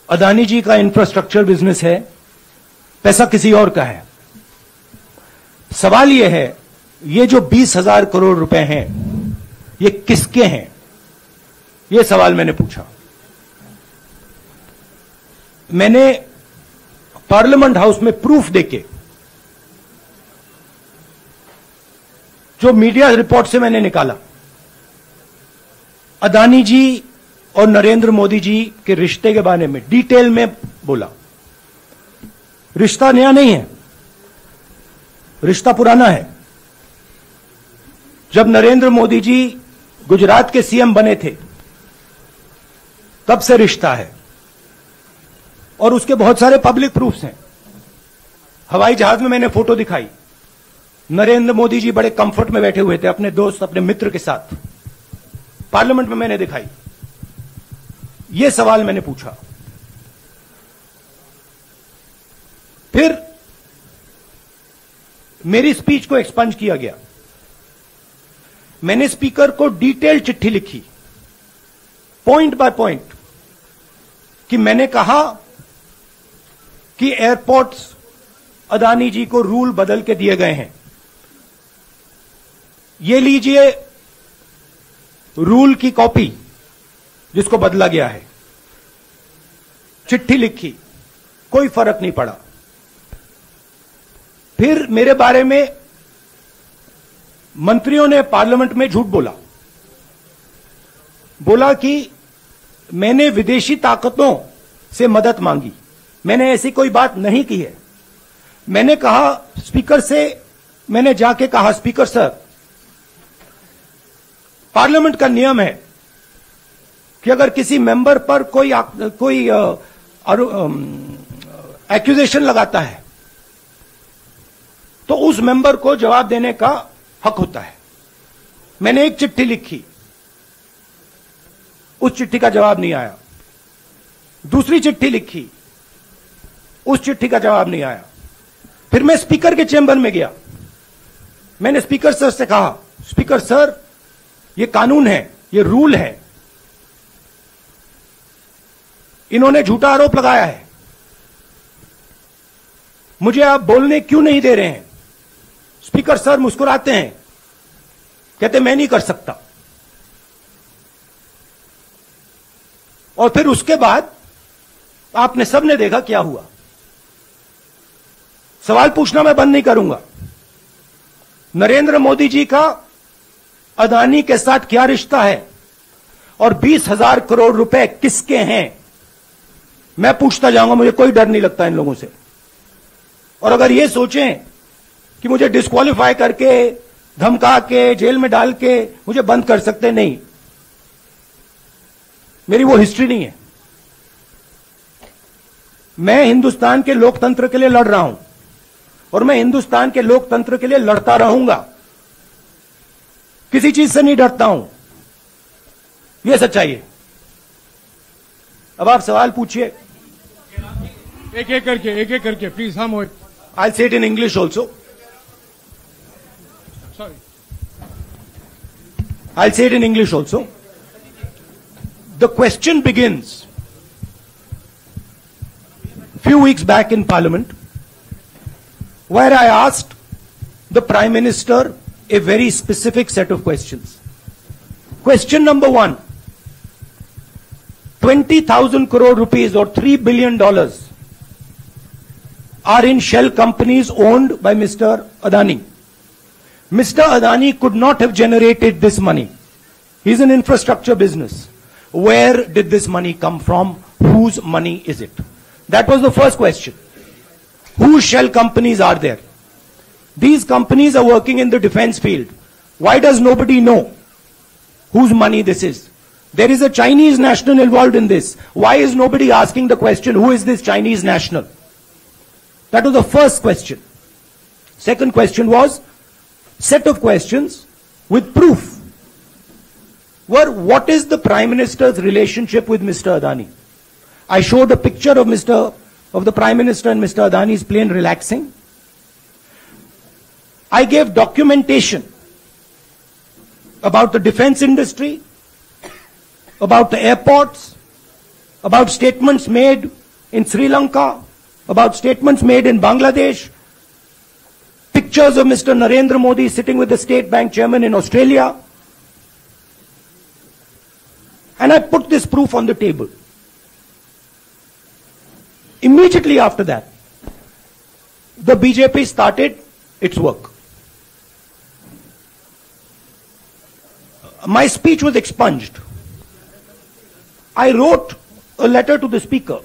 अदानी जी का infrastructure business है, पैसा किसी और का है। सवाल यह है, ये जो 20,000 करोड़ रुपए हैं, ये किसके हैं? ये सवाल मैंने पूछा। मैंने पार्लियामेंट हाउस में प्रूफ देके, जो मीडिया रिपोर्ट से मैंने निकाला, अदानी जी और नरेंद्र मोदी जी के रिश्ते के बारे में डिटेल में बोला। रिश्ता नया नहीं है, रिश्ता पुराना है। जब नरेंद्र मोदी जी गुजरात के सीएम बने थे, तब से रिश्ता है, और उसके बहुत सारे पब्लिक प्रूफ्स हैं। हवाई जहाज में मैंने फोटो दिखाई, नरेंद्र मोदी जी बड़े कंफर्ट में बैठे हुए थे अपने दोस्त, अपने मित्र के साथ। पार्लियामेंट में मैंने दिखाई। यह सवाल मैंने पूछा। फिर मेरी स्पीच को एक्सपंज किया गया। मैंने स्पीकर को डिटेल चिट्ठी लिखी, पॉइंट बाय पॉइंट, कि मैंने कहा कि एयरपोर्ट्स अदानी जी को रूल बदल के दिए गए हैं। ये लीजिए रूल की कॉपी जिसको बदला गया है। चिट्ठी लिखी, कोई फर्क नहीं पड़ा। फिर मेरे बारे में मंत्रियों ने पार्लियामेंट में झूठ बोला कि मैंने विदेशी ताकतों से मदद मांगी। मैंने ऐसी कोई बात नहीं की है। मैंने कहा स्पीकर से, मैंने जाके कहा, स्पीकर सर, पार्लियामेंट का नियम है कि अगर किसी मेंबर पर कोई एक्यूजेशन लगाता है तो उस मेंबर को जवाब देने का हक होता है। मैंने एक चिट्ठी लिखी, उस चिट्ठी का जवाब नहीं आया। दूसरी चिट्ठी लिखी, उस चिट्ठी का जवाब नहीं आया। फिर मैं स्पीकर के चेंबर में गया। मैंने स्पीकर सर से कहा, स्पीकर सर, ये कानून है, ये रूल है, इन्होंने झूठा आरोप लगाया है, मुझे आप बोलने क्यों नहीं दे रहे हैं? स्पीकर सर मुस्कुराते हैं, कहते मैं नहीं कर सकता। और फिर उसके बाद आपने सबने देखा क्या हुआ। सवाल पूछना मैं बंद नहीं करूंगा। नरेंद्र मोदी जी का अदानी के साथ क्या रिश्ता है और 20,000 करोड़ रुपए किसके हैं, मैं पूछता जाऊंगा। मुझे कोई डर नहीं लगता इन लोगों से। और अगर ये सोचें कि मुझे डिस्क्वालीफाई करके, धमका के, जेल में डाल के मुझे बंद कर सकते, नहीं, मेरी वो हिस्ट्री नहीं है। मैं हिंदुस्तान के लोकतंत्र के लिए लड़ रहा हूं और मैं हिंदुस्तान के लोकतंत्र के लिए लड़ता रहूंगा। किसी चीज से नहीं डरता हूं, यह सच्चाई है। अब आप सवाल पूछिए। एक एक करके प्लीज। हम I'll say it in English also. Sorry. I'll say it in English also. The question begins few weeks back in Parliament, where I asked the Prime Minister a very specific set of questions. Question number 1, 20,000 crore rupees or $3 billion are in shell companies owned by Mr. Adani. Mr. Adani could not have generated this money. He's an infrastructure business. Where did this money come from? Whose money is it? That was the first question. Whose shell companies are there? These companies are working in the defense field. Why does nobody know whose money this is? There is a Chinese national involved in this. Why is nobody asking the question, who is this Chinese national? That was the first question. Second question was set of questions with proof. Were what is the Prime Minister's relationship with Mr. Adani? I showed a picture of the Prime Minister and Mr. Adani's plane relaxing. I gave documentation about the defense industry, about the airports, about statements made in Sri Lanka, about statements made in Bangladesh, pictures of Mr. Narendra Modi sitting with the State Bank chairman in Australia. And I put this proof on the table. Immediately after that, the BJP started its work. My speech was expunged. I wrote a letter to the Speaker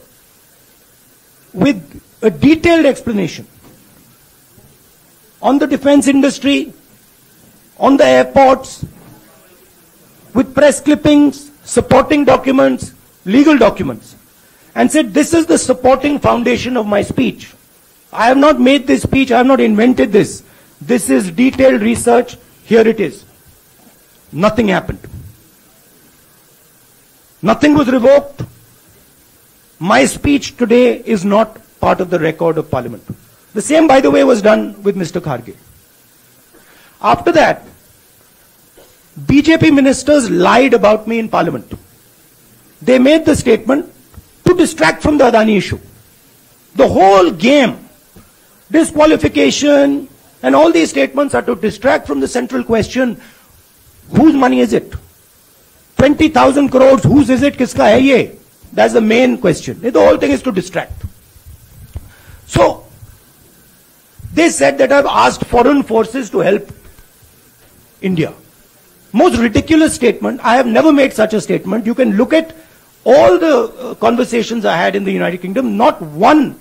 with a detailed explanation on the defense industry, on the airports, with press clippings, supporting documents, legal documents, and said, this is the supporting foundation of my speech. I have not made this speech, I have not invented this. This is detailed research, here it is. Nothing happened. Nothing was revoked. My speech today is not part of the record of Parliament. The same, by the way, was done with Mr. Kharge. After that, BJP ministers lied about me in Parliament. They made the statement to distract from the Adani issue. The whole game, disqualification, and all these statements are to distract from the central question, whose money is it? 20,000 crores, whose is it? Kiska hai ye? That's the main question. The whole thing is to distract. So, they said that I've asked foreign forces to help India. Most ridiculous statement. I have never made such a statement. You can look at all the conversations I had in the United Kingdom. Not one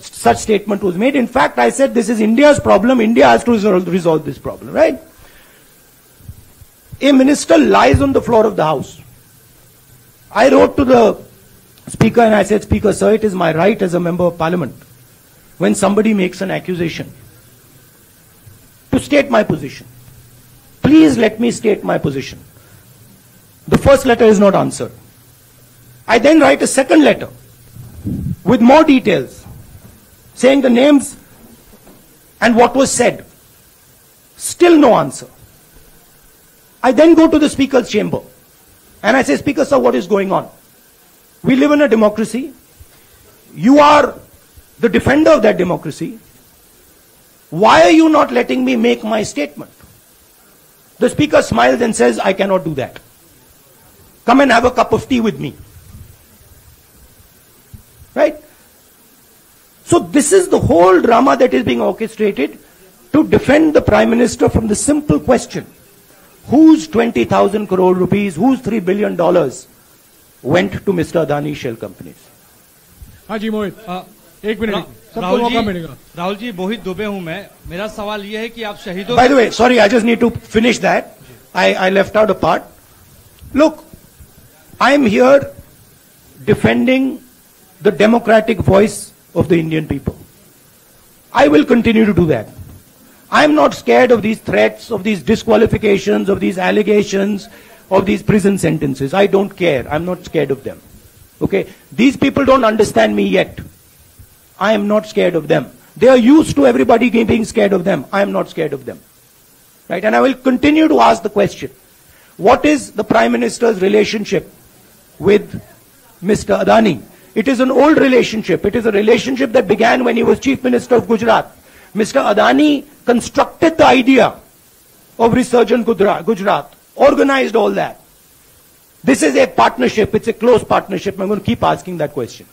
such statement was made. In fact, I said this is India's problem. India has to resolve this problem, right? A minister lies on the floor of the House. I wrote to the Speaker and I said, Speaker, sir, it is my right as a member of Parliament, when somebody makes an accusation, to state my position. Please let me state my position. The first letter is not answered. I then write a second letter with more details, saying the names and what was said. Still no answer. I then go to the Speaker's chamber and I say, Speaker, sir, what is going on? We live in a democracy. You are the defender of that democracy. Why are you not letting me make my statement? The Speaker smiles and says, I cannot do that. Come and have a cup of tea with me. Right? So this is the whole drama that is being orchestrated to defend the Prime Minister from the simple question, whose 20,000 crore rupees, whose $3 billion went to Mr. Adani shell companies? हाँ जी मोहित, एक minute, सबको मौका मिलेगा. राहुल जी, मोहित दुबे हूं मैं. मेरा सवाल यह है कि आप शहीदों. By the way, sorry, I just need to finish that. I left out a part. Look, I am here defending the democratic voice of the Indian people. I will continue to do that. I am not scared of these threats, of these disqualifications, of these allegations, of these prison sentences. I don't care. I'm not scared of them. Okay? These people don't understand me yet. I am not scared of them. They are used to everybody being scared of them. I am not scared of them. Right? And I will continue to ask the question, what is the Prime Minister's relationship with Mr. Adani? It is an old relationship. It is a relationship that began when he was Chief Minister of Gujarat. Mr. Adani constructed the idea of resurgent Gujarat, organized all that. This is a partnership. It's a close partnership. I'm going to keep asking that question.